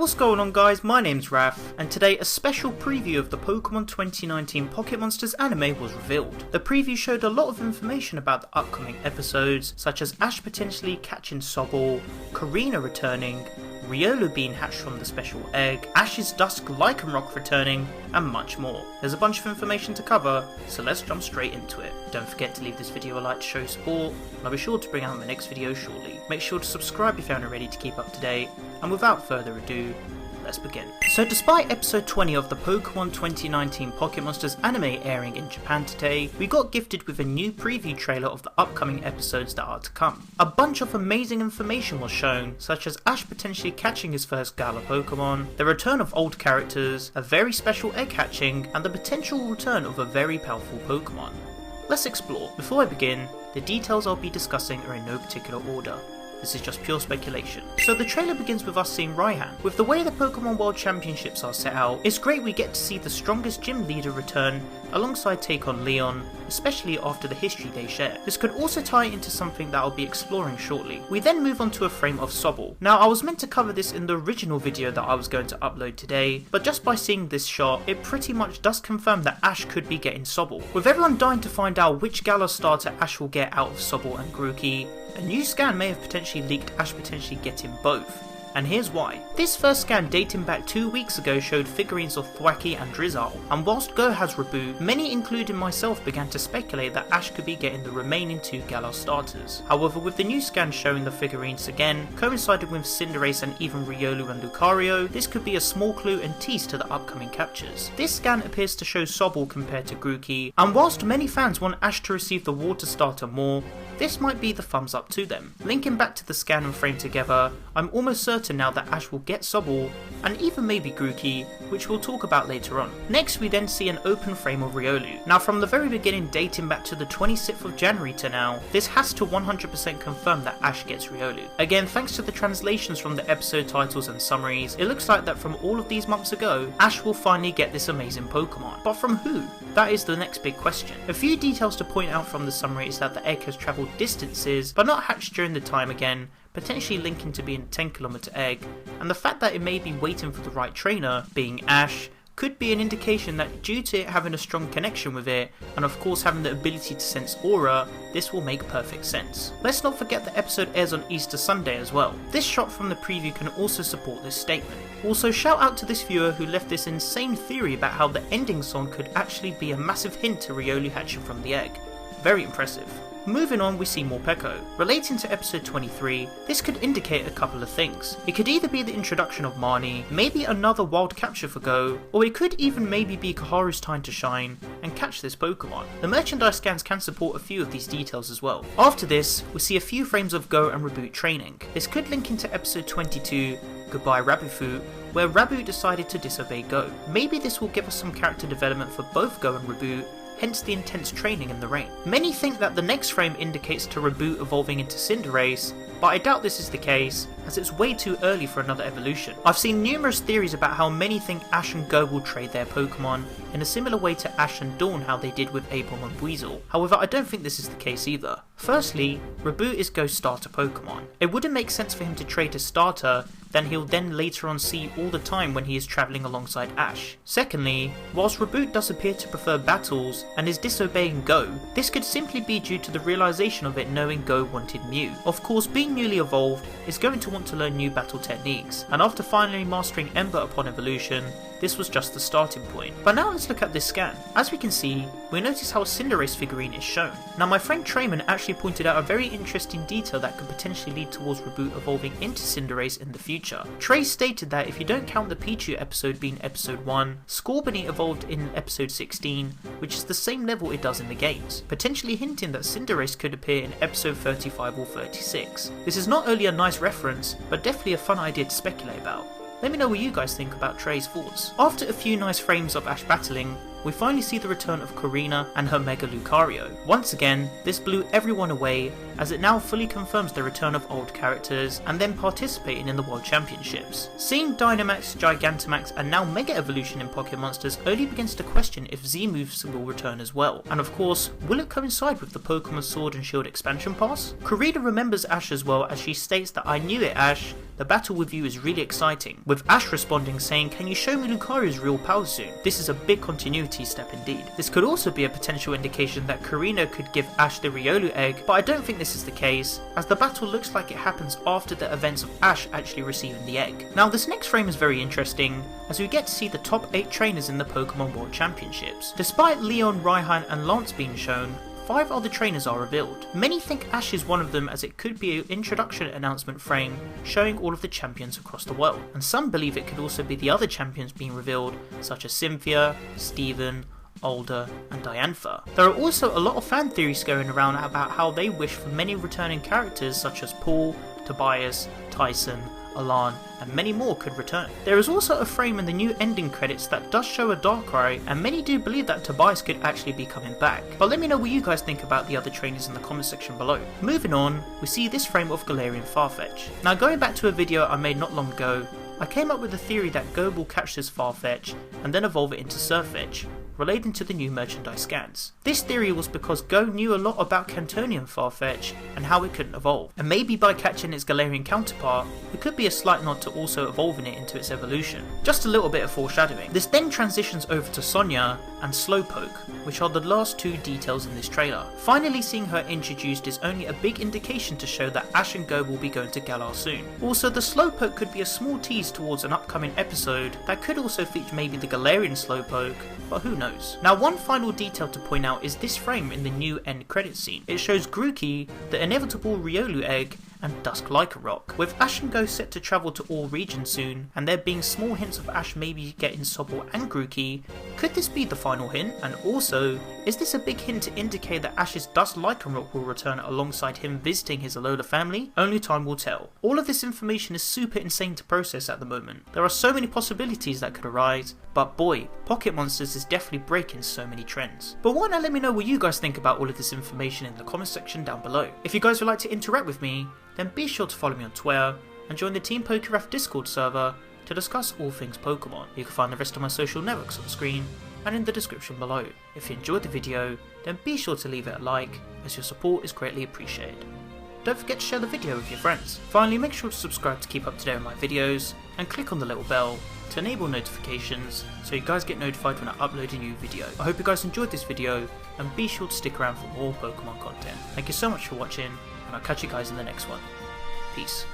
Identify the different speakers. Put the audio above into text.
Speaker 1: What's going on guys, my name's Raph, and today a special preview of the Pokemon 2019 Pocket Monsters anime was revealed. The preview showed a lot of information about the upcoming episodes, such as Ash potentially catching Sobble, Korrina returning, Riolu being hatched from the special egg, Ash's Dusk Lycanroc returning, and much more. There's a bunch of information to cover, so let's jump straight into it. Don't forget to leave this video a like to show support, and I'll be sure to bring out my next video shortly. Make sure to subscribe if you haven't already to keep up to date, and without further ado, let's begin. So despite episode 20 of the Pokemon 2019 Pocket Monsters anime airing in Japan today, we got gifted with a new preview trailer of the upcoming episodes that are to come. A bunch of amazing information was shown, such as Ash potentially catching his first Galar Pokemon, the return of old characters, a very special egg hatching, and the potential return of a very powerful Pokemon. Let's explore. Before I begin, the details I'll be discussing are in no particular order. This is just pure speculation. So the trailer begins with us seeing Raihan. With the way the Pokemon World Championships are set out, it's great we get to see the strongest gym leader return alongside take on Leon, especially after the history they share. This could also tie into something that I'll be exploring shortly. We then move on to a frame of Sobble. Now I was meant to cover this in the original video that I was going to upload today, but just by seeing this shot, it pretty much does confirm that Ash could be getting Sobble. With everyone dying to find out which Galar starter Ash will get out of Sobble and Grookey, a new scan may have potentially leaked Ash potentially getting both, and here's why. This first scan dating back 2 weeks ago showed figurines of Thwackey and Drizzle, and whilst Go has Raboot, many including myself began to speculate that Ash could be getting the remaining 2 Galar starters. However, with the new scan showing the figurines again, coinciding with Cinderace and even Riolu and Lucario, this could be a small clue and tease to the upcoming captures. This scan appears to show Sobble compared to Grookey, and whilst many fans want Ash to receive the water starter more, this might be the thumbs up to them. Linking back to the scan and frame together, I'm almost certain now that Ash will get Sobble, and even maybe Grookey, which we'll talk about later on. Next we then see an open frame of Riolu. Now from the very beginning dating back to the 26th of January to now, this has to 100% confirm that Ash gets Riolu. Again, thanks to the translations from the episode titles and summaries, it looks like that from all of these months ago, Ash will finally get this amazing Pokemon. But from who? That is the next big question. A few details to point out from the summary is that the egg has travelled distances, but not hatched during the time again, potentially linking to being a 10km egg, and the fact that it may be waiting for the right trainer, being Ash, could be an indication that due to it having a strong connection with it, and of course having the ability to sense aura, this will make perfect sense. Let's not forget the episode airs on Easter Sunday as well. This shot from the preview can also support this statement. Also shout out to this viewer who left this insane theory about how the ending song could actually be a massive hint to Riolu hatching from the egg. Very impressive. Moving on, we see Morpeko. Relating to episode 23, this could indicate a couple of things. It could either be the introduction of Marnie, maybe another wild capture for Go, or it could even maybe be Kaharu's time to shine and catch this Pokemon. The merchandise scans can support a few of these details as well. After this, we see a few frames of Go and Raboot training. This could link into episode 22, Goodbye Raboot, where Raboot decided to disobey Go. Maybe this will give us some character development for both Go and Raboot, hence the intense training in the rain. Many think that the next frame indicates to Raboot evolving into Cinderace, but I doubt this is the case, as it's way too early for another evolution. I've seen numerous theories about how many think Ash and Go will trade their Pokemon, in a similar way to Ash and Dawn how they did with Apom and Weasel. However, I don't think this is the case either. Firstly, Raboot is Go's starter Pokemon. It wouldn't make sense for him to trade his starter, then he'll then later on see all the time when he is travelling alongside Ash. Secondly, whilst Raboot does appear to prefer battles and is disobeying Go, this could simply be due to the realisation of it knowing Go wanted Mew. Of course, being newly evolved is going to want to learn new battle techniques, and after finally mastering Ember upon evolution, this was just the starting point. But now let's look at this scan. As we can see, we notice how a Cinderace figurine is shown. Now my friend Trayman actually pointed out a very interesting detail that could potentially lead towards Raboot evolving into Cinderace in the future. Trey stated that if you don't count the Pichu episode being episode 1, Scorbunny evolved in episode 16, which is the same level it does in the games, potentially hinting that Cinderace could appear in episode 35 or 36. This is not only a nice reference, but definitely a fun idea to speculate about. Let me know what you guys think about Trey's thoughts. After a few nice frames of Ash battling, we finally see the return of Korrina and her Mega Lucario. Once again, this blew everyone away, as it now fully confirms the return of old characters and them participating in the World Championships. Seeing Dynamax, Gigantamax and now Mega Evolution in Pocket Monsters only begins to question if Z-moves will return as well. And of course, will it coincide with the Pokemon Sword and Shield expansion pass? Korrina remembers Ash as well, as she states that "I knew it, Ash, the the battle with you is really exciting, with Ash responding saying, "Can you show me Lucario's real power soon?" This is a big continuity step indeed. This could also be a potential indication that Korrina could give Ash the Riolu egg, but I don't think this is the case, as the battle looks like it happens after the events of Ash actually receiving the egg. Now this next frame is very interesting, as we get to see the top 8 trainers in the Pokemon World Championships. Despite Leon, Raihan and Lance being shown, 5 other trainers are revealed. Many think Ash is one of them, as it could be an introduction announcement frame showing all of the champions across the world, and some believe it could also be the other champions being revealed, such as Cynthia, Steven, Alder and Diantha. There are also a lot of fan theories going around about how they wish for many returning characters such as Paul, Tobias, Tyson, Alan and many more could return. There is also a frame in the new ending credits that does show a Darkrai, and many do believe that Tobias could actually be coming back. But let me know what you guys think about the other trainers in the comment section below. Moving on, we see this frame of Galarian Farfetch. Now going back to a video I made not long ago, I came up with a theory that Go will catch this Farfetch and then evolve it into Sirfetch'd, relating to the new merchandise scans. This theory was because Go knew a lot about Cantonian Farfetch and how it couldn't evolve, and maybe by catching its Galarian counterpart, it could be a slight nod to also evolving it into its evolution. Just a little bit of foreshadowing. This then transitions over to Sonia and Slowpoke, which are the last 2 details in this trailer. Finally seeing her introduced is only a big indication to show that Ash and Go will be going to Galar soon. Also, the Slowpoke could be a small tease towards an upcoming episode that could also feature maybe the Galarian Slowpoke, but who knows. Now one final detail to point out is this frame in the new end credit scene. It shows Grookey, the inevitable Riolu egg, and Dusk Lycanroc. With Ash and Go set to travel to all regions soon, and there being small hints of Ash maybe getting Sobble and Grookey, could this be the final hint? And also, is this a big hint to indicate that Ash's Dusk Lycanroc will return alongside him visiting his Alola family? Only time will tell. All of this information is super insane to process at the moment. There are so many possibilities that could arise, but boy, Pocket Monsters is definitely breaking so many trends. But why not let me know what you guys think about all of this information in the comment section down below. If you guys would like to interact with me, then be sure to follow me on Twitter and join the Team PokeRef Discord server to discuss all things Pokemon. You can find the rest of my social networks on the screen and in the description below. If you enjoyed the video, then be sure to leave it a like, as your support is greatly appreciated. Don't forget to share the video with your friends. Finally, make sure to subscribe to keep up to date with my videos, and click on the little bell to enable notifications so you guys get notified when I upload a new video. I hope you guys enjoyed this video, and be sure to stick around for more Pokemon content. Thank you so much for watching, and I'll catch you guys in the next one. Peace.